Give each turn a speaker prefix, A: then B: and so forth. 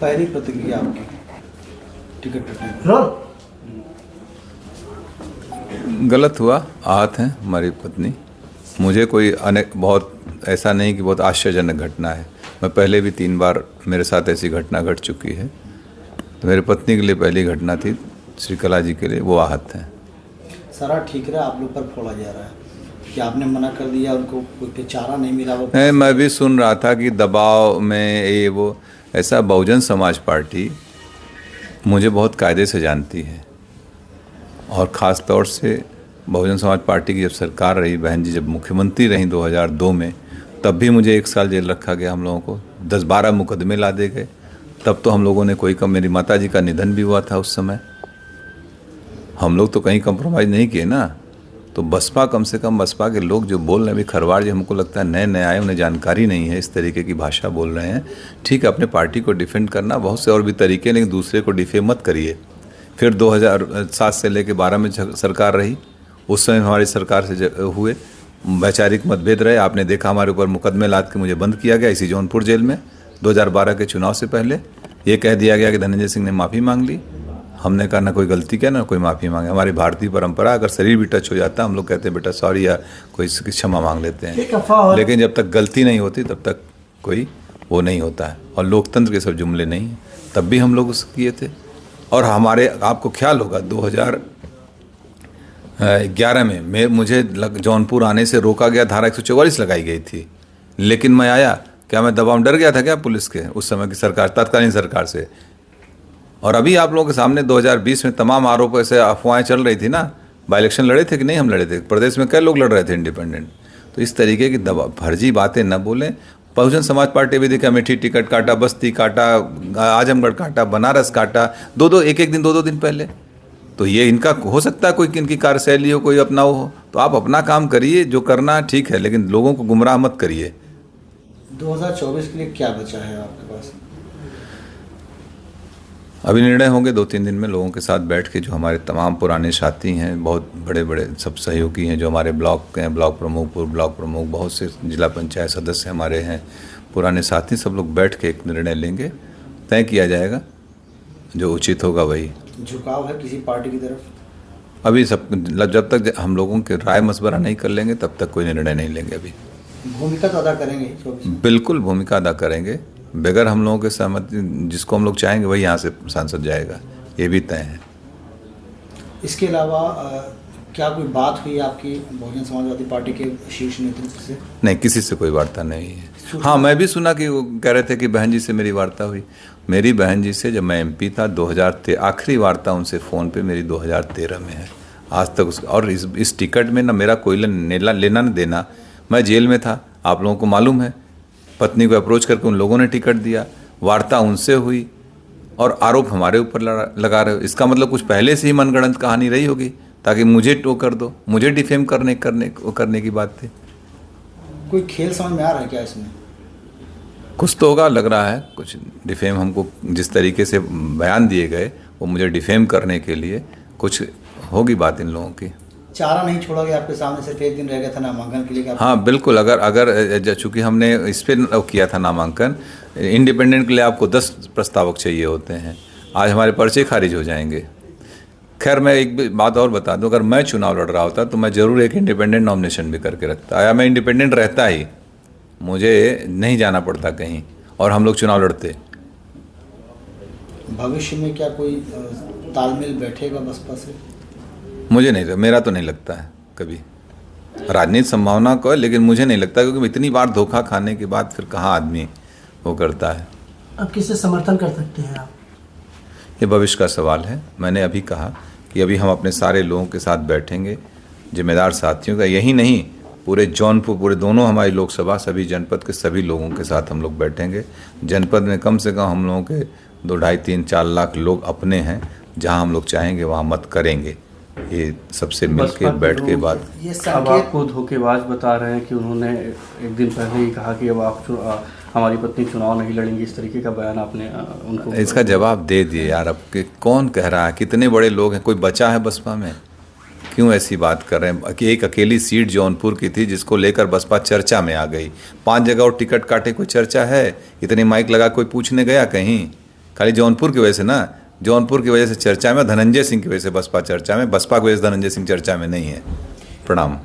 A: पहली प्रतिक्रिया आपकी टिकट कटने पर?
B: गलत हुआ, आहत हैं हमारी पत्नी। मुझे कोई बहुत ऐसा नहीं कि बहुत आश्चर्यजनक घटना है। मैं पहले भी 3 बार मेरे साथ ऐसी घटना घट चुकी है। तो मेरी पत्नी के लिए पहली घटना थी, श्रीकला जी के लिए वो आहत हैं।
A: सारा ठीक रहा, आप लोग पर फोड़ा जा रहा है कि आपने मना कर दिया, उनको कोई चारा नहीं मिला। वो
B: मैं भी सुन रहा था कि दबाव में ये वो ऐसा। बहुजन समाज पार्टी मुझे बहुत कायदे से जानती है, और ख़ास तौर से बहुजन समाज पार्टी की जब सरकार रही, बहन जी जब मुख्यमंत्री रहीं 2002 में, तब भी मुझे 1 साल जेल रखा गया। हम लोगों को 10-12 मुकदमे ला दे गए। तब तो हम लोगों ने कोई कम, मेरी माता जी का निधन भी हुआ था उस समय। हम लोग तो कहीं कंप्रोमाइज़ नहीं किए ना। तो बसपा, कम से कम बसपा के लोग जो बोल रहे हैं, अभी खरवाड़ जी हमको लगता है नए नए आए, उन्हें जानकारी नहीं है, इस तरीके की भाषा बोल रहे हैं। ठीक है, अपने पार्टी को डिफेंड करना बहुत से और भी तरीके, लेकिन दूसरे को डिफेम मत करिए। फिर 2007 से लेकर 12 में सरकार रही, उस समय हमारी सरकार से हुए वैचारिक मतभेद रहे। आपने देखा हमारे ऊपर मुकदमे लाद के मुझे बंद किया गया इसी जौनपुर जेल में। 2012 के चुनाव से पहले ये कह दिया गया कि धनंजय सिंह ने माफ़ी मांग ली। हमने कहा ना कोई गलती किया ना कोई माफ़ी मांगे। हमारी भारतीय परंपरा, अगर शरीर भी टच हो जाता है हम लोग कहते हैं बेटा सॉरी, या कोई क्षमा मांग लेते हैं। लेकिन जब तक गलती नहीं होती तब तक कोई वो नहीं होता है। और लोकतंत्र के सब जुमले नहीं हैं। तब भी हम लोग उस किए थे। और हमारे, आपको ख्याल होगा 2011 में मुझे जौनपुर आने से रोका गया, धारा 144 लगाई गई थी। लेकिन मैं आया, क्या मैं दबाव डर गया था क्या पुलिस के उस समय की सरकार, तत्कालीन सरकार से? और अभी आप लोगों के सामने 2020 में तमाम आरोप, ऐसे अफवाहें चल रही थी ना। बाई इलेक्शन लड़े थे कि नहीं? हम लड़े थे। प्रदेश में कई लोग लड़ रहे थे इंडिपेंडेंट। तो इस तरीके की फर्जी बातें न बोलें। बहुजन समाज पार्टी भी देखा, अमेठी टिकट काटा, बस्ती काटा, आजमगढ़ काटा, बनारस काटा, एक दिन 2 दिन पहले। तो ये इनका हो सकता है कोई इनकी कार्यशैली हो, कोई अपना हो। तो आप अपना काम करिए, जो करना ठीक है, लेकिन लोगों को गुमराह मत करिए।
A: 2024 के लिए क्या बचा है आपके पास?
B: अभी निर्णय होंगे 2-3 दिन में लोगों के साथ बैठ के। जो हमारे तमाम पुराने साथी हैं, बहुत बड़े बड़े सब सहयोगी हैं, जो हमारे ब्लॉक के हैं, ब्लॉक प्रमुख, पूर्व ब्लॉक प्रमुख, बहुत से जिला पंचायत सदस्य हमारे हैं, पुराने साथी, सब लोग बैठ के एक निर्णय लेंगे। तय किया जाएगा, जो उचित होगा वही।
A: झुकाव है किसी पार्टी की तरफ?
B: अभी सब, जब तक हम लोगों के राय मशवरा नहीं कर लेंगे तब तक कोई निर्णय नहीं लेंगे। अभी
A: भूमिका तो अदा करेंगे 24 में?
B: बिल्कुल भूमिका अदा करेंगे। बगैर हम लोगों के सहमति, जिसको हम लोग चाहेंगे वही यहाँ से सांसद जाएगा, ये भी तय है।
A: इसके अलावा क्या कोई बात हुई आपकी बहुजन समाजवादी पार्टी के शीर्ष नेतृत्व से?
B: नहीं, किसी से कोई वार्ता नहीं है। हाँ, मैं भी सुना कि वो कह रहे थे कि बहन जी से मेरी वार्ता हुई। मेरी बहन जी से जब मैं MP था 2013, आखिरी वार्ता उनसे फ़ोन पे मेरी 2013 में है। आज तक उसका, और इस टिकट में ना मेरा कोई लेना न देना। मैं जेल में था, आप लोगों को मालूम है। पत्नी को अप्रोच करके उन लोगों ने टिकट दिया, वार्ता उनसे हुई, और आरोप हमारे ऊपर लगा रहे हो। इसका मतलब कुछ पहले से ही मनगढ़ंत कहानी रही होगी, ताकि मुझे टो कर दो, मुझे डिफेम करने की बात थी।
A: कोई खेल समझ में आ रहा है क्या इसमें?
B: कुछ तो होगा, लग रहा है कुछ डिफेम। हमको जिस तरीके से बयान दिए गए वो मुझे डिफेम करने के लिए, कुछ होगी बात इन लोगों की।
A: चारा नहीं छोड़ा गया आपके सामने, सिर्फ 1 दिन रह गया था नामांकन के लिए?
B: हाँ बिल्कुल। अगर चूँकि हमने इस पर किया था नामांकन, इंडिपेंडेंट के लिए आपको 10 प्रस्तावक चाहिए होते हैं। आज हमारे पर्चे खारिज हो जाएंगे। खैर, मैं एक बात और बता दूं, अगर मैं चुनाव लड़ रहा होता तो मैं ज़रूर एक इंडिपेंडेंट नॉमिनेशन भी करके रखता, या मैं इंडिपेंडेंट रहता ही, मुझे नहीं जाना पड़ता कहीं, और हम लोग चुनाव लड़ते।
A: भविष्य में क्या कोई तालमेल बैठेगा बसपा से?
B: मुझे नहीं, मेरा तो नहीं लगता है कभी। राजनीति संभावना को है, लेकिन मुझे नहीं लगता, क्योंकि इतनी बार धोखा खाने के बाद फिर कहाँ आदमी वो करता है।
C: अब किसे समर्थन कर सकते हैं आप?
B: ये भविष्य का सवाल है। मैंने अभी कहा कि अभी हम अपने सारे लोगों के साथ बैठेंगे, जिम्मेदार साथियों का, यही नहीं पूरे जौनपुर, पूरे दोनों हमारी लोकसभा, सभी जनपद के सभी लोगों के साथ हम लोग बैठेंगे। जनपद में कम से कम हम लोगों के 2, 2.5, 3, 4 लाख लोग अपने हैं। जहां हम लोग चाहेंगे वहां मत करेंगे। ये सबसे मिलके बैठ के बात।
D: ये अब आपको धोखेबाज बता रहे हैं कि उन्होंने एक दिन पहले ही कहा कि अब आप हमारी पत्नी चुनाव नहीं लड़ेंगी, इस तरीके का बयान आपने उनको?
B: इसका जवाब दे दिए यार। अब कौन कह रहा है? कितने बड़े लोग हैं, कोई बचा है बसपा में? क्यों ऐसी बात कर रहे हैं कि एक अकेली सीट जौनपुर की थी जिसको लेकर बसपा चर्चा में आ गई। 5 जगह और टिकट काटे, कोई चर्चा है? इतने माइक लगा कोई पूछने गया कहीं? खाली जौनपुर की वजह से ना, जौनपुर की वजह से चर्चा में, धनंजय सिंह की वजह से बसपा चर्चा में, बसपा की वजह से धनंजय सिंह चर्चा में नहीं है। प्रणाम।